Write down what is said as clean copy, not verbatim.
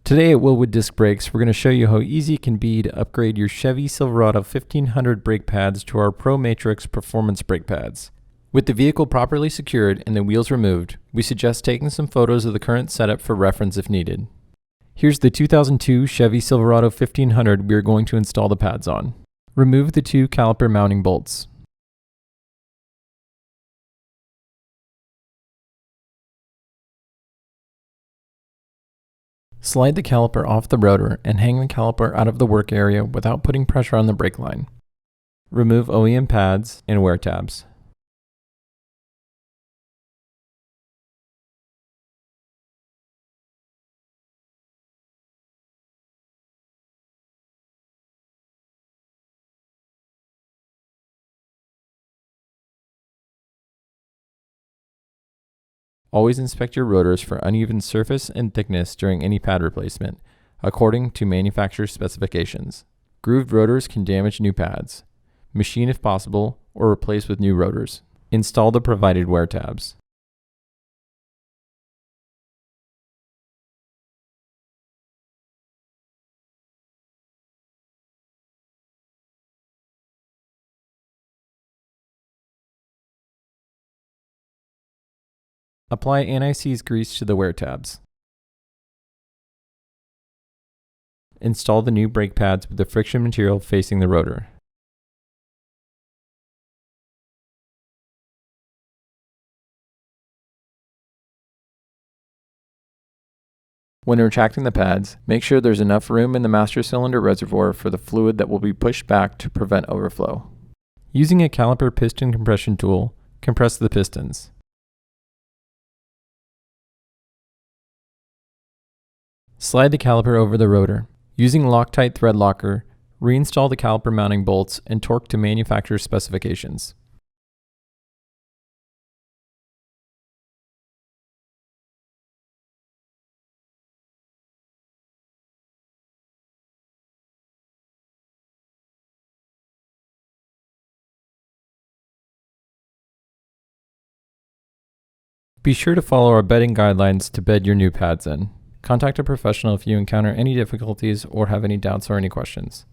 Today at Wilwood Disc Brakes, we're going to show you how easy it can be to upgrade your Chevy Silverado 1500 brake pads to our ProMatrix performance brake pads. With the vehicle properly secured and the wheels removed, we suggest taking some photos of the current setup for reference if needed. Here's the 2002 Chevy Silverado 1500 we are going to install the pads on. Remove the two caliper mounting bolts. Slide the caliper off the rotor and hang the caliper out of the work area without putting pressure on the brake line. Remove OEM pads and wear tabs. Always inspect your rotors for uneven surface and thickness during any pad replacement, according to manufacturer's specifications. Grooved rotors can damage new pads. Machine if possible, or replace with new rotors. Install the provided wear tabs. Apply anti-seize grease to the wear tabs. Install the new brake pads with the friction material facing the rotor. When retracting the pads, make sure there's enough room in the master cylinder reservoir for the fluid that will be pushed back to prevent overflow. Using a Caliper piston compression tool, compress the pistons. Slide the caliper over the rotor. Using Loctite thread locker, reinstall the caliper mounting bolts and torque to manufacturer's specifications. Be sure to follow our bedding guidelines to bed your new pads in. Contact a professional if you encounter any difficulties or have any doubts or any questions.